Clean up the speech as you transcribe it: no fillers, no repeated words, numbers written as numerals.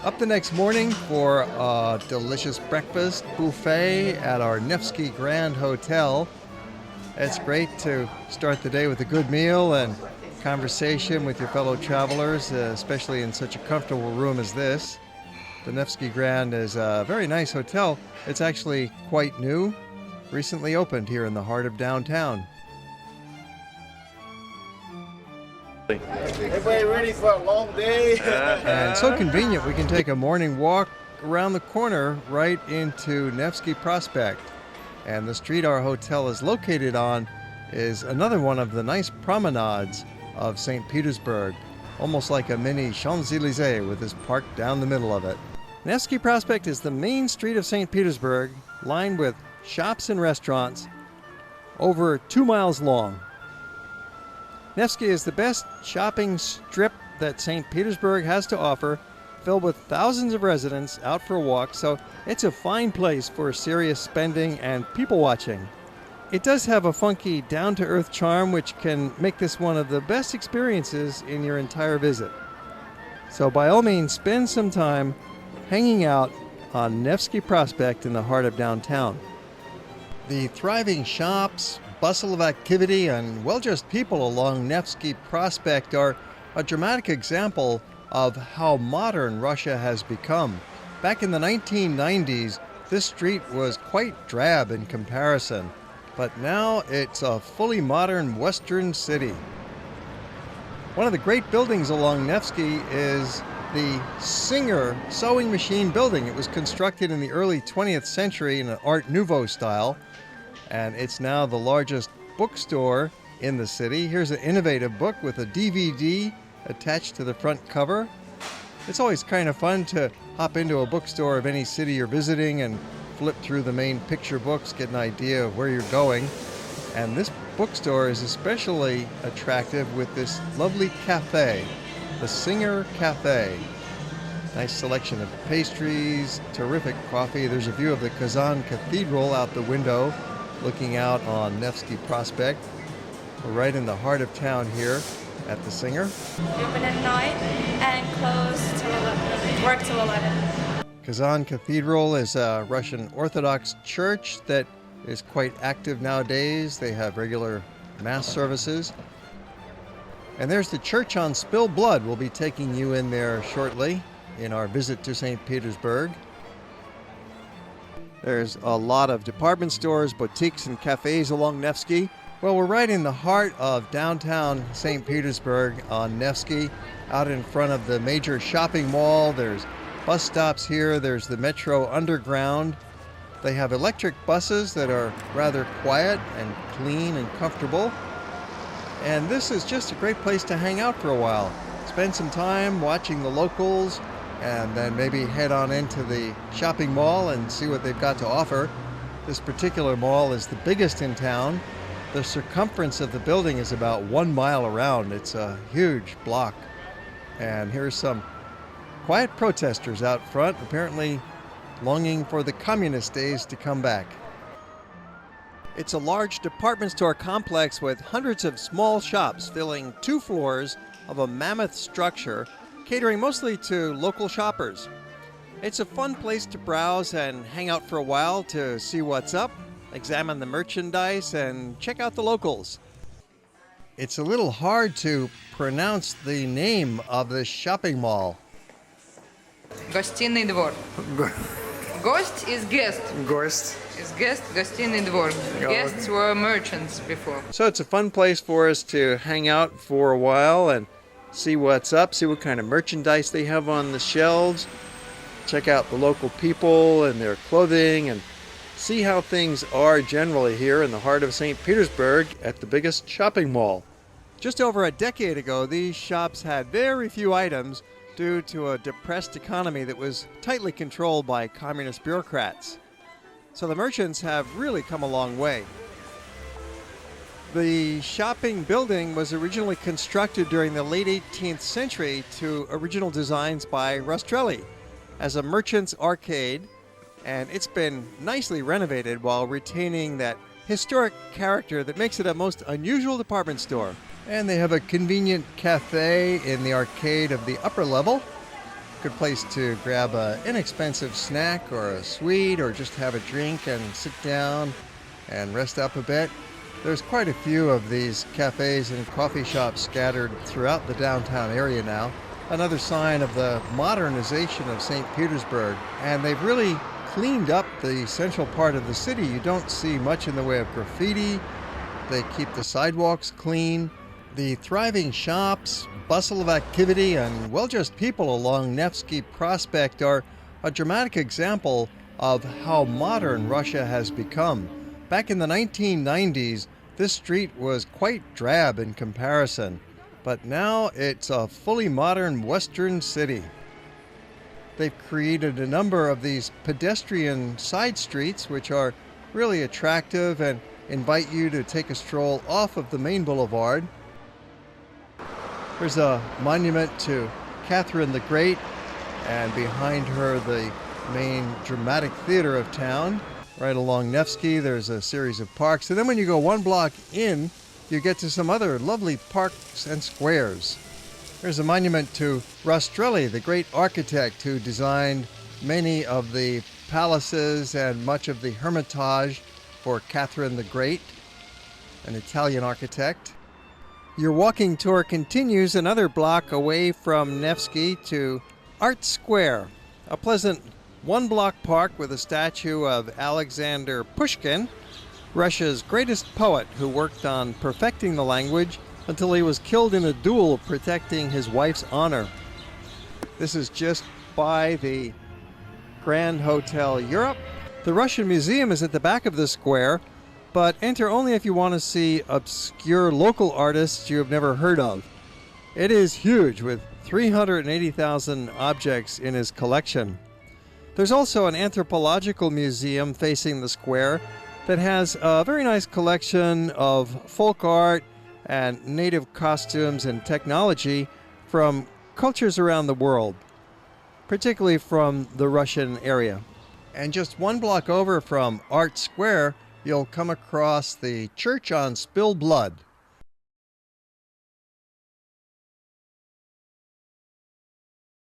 Up the next morning for a delicious breakfast buffet at our Nevsky Grand Hotel. It's great to start the day with a good meal and conversation with your fellow travelers, especially in such a comfortable room as this. The Nevsky Grand is a very nice hotel. It's actually quite new, recently opened here in the heart of downtown. Everybody ready for a long day? And so convenient, we can take a morning walk around the corner right into Nevsky Prospect. And the street our hotel is located on is another one of the nice promenades of St. Petersburg, almost like a mini Champs-Élysées with this park down the middle of it. Nevsky Prospect is the main street of St. Petersburg, lined with shops and restaurants, over 2 miles long. Nevsky is the best shopping strip that St. Petersburg has to offer, filled with thousands of residents out for a walk, so it's a fine place for serious spending and people watching. It does have a funky, down-to-earth charm which can make this one of the best experiences in your entire visit. So by all means, spend some time hanging out on Nevsky Prospect in the heart of downtown. The thriving shops, bustle of activity, and well-dressed people along Nevsky Prospect are a dramatic example of how modern Russia has become. Back in the 1990s, this street was quite drab in comparison, but now it's a fully modern Western city. One of the great buildings along Nevsky is the Singer sewing machine building. It was constructed in the early 20th century in an Art Nouveau style, and it's now the largest bookstore in the city. Here's an innovative book with a DVD attached to the front cover. It's always kind of fun to hop into a bookstore of any city you're visiting and flip through the main picture books, get an idea of where you're going. And this bookstore is especially attractive with this lovely cafe, the Singer Cafe. Nice selection of pastries, terrific coffee. There's a view of the Kazan Cathedral out the window, looking out on Nevsky Prospect. We're right in the heart of town here at the Singer. Open at 9 and close till 11. Work till 11. Kazan Cathedral is a Russian Orthodox church that is quite active nowadays. They have regular mass services. And there's the church on Spilled Blood. We'll be taking you in there shortly in our visit to St. Petersburg. There's a lot of department stores, boutiques, and cafes along Nevsky. Well, we're right in the heart of downtown St. Petersburg on Nevsky, out in front of the major shopping mall. There's bus stops here. There's the Metro Underground. They have electric buses that are rather quiet and clean and comfortable. And this is just a great place to hang out for a while. Spend some time watching the locals, and then maybe head on into the shopping mall and see what they've got to offer. This particular mall is the biggest in town. The circumference of the building is about 1 mile around. It's a huge block. And here's some quiet protesters out front, apparently longing for the communist days to come back. It's a large department store complex with hundreds of small shops filling 2 floors of a mammoth structure, catering mostly to local shoppers. It's a fun place to browse and hang out for a while to see what's up, examine the merchandise, and check out the locals. It's a little hard to pronounce the name of this shopping mall. Gostiny Dvor. Гость is guest. Гость. Is guest, Gostiny Dvor. Guests were merchants before. So it's a fun place for us to hang out for a while and see what's up, see what kind of merchandise they have on the shelves, check out the local people and their clothing, and see how things are generally here in the heart of St. Petersburg at the biggest shopping mall. Just over a decade ago, these shops had very few items due to a depressed economy that was tightly controlled by communist bureaucrats. So the merchants have really come a long way. The shopping building was originally constructed during the late 18th century to original designs by Rastrelli as a merchant's arcade, and it's been nicely renovated while retaining that historic character that makes it a most unusual department store. And they have a convenient cafe in the arcade of the upper level. Good place to grab an inexpensive snack or a sweet or just have a drink and sit down and rest up a bit. There's quite a few of these cafes and coffee shops scattered throughout the downtown area now. Another sign of the modernization of St. Petersburg. And they've really cleaned up the central part of the city. You don't see much in the way of graffiti. They keep the sidewalks clean. The thriving shops, bustle of activity, and well-dressed people along Nevsky Prospect are a dramatic example of how modern Russia has become. Back in the 1990s, this street was quite drab in comparison, but now it's a fully modern Western city. They've created a number of these pedestrian side streets, which are really attractive and invite you to take a stroll off of the main boulevard. There's a monument to Catherine the Great, and behind her the main dramatic theater of town. Right along Nevsky there's a series of parks, and then when you go one block in, you get to some other lovely parks and squares. There's a monument to Rastrelli, the great architect who designed many of the palaces and much of the Hermitage for Catherine the Great, an Italian architect. Your walking tour continues another block away from Nevsky to Art Square, a pleasant one-block park with a statue of Alexander Pushkin, Russia's greatest poet who worked on perfecting the language until he was killed in a duel protecting his wife's honor. This is just by the Grand Hotel Europe. The Russian Museum is at the back of the square, but enter only if you want to see obscure local artists you have never heard of. It is huge, with 380,000 objects in his collection. There's also an anthropological museum facing the square that has a very nice collection of folk art and native costumes and technology from cultures around the world, particularly from the Russian area. And just one block over from Art Square, you'll come across the Church on Spilled Blood.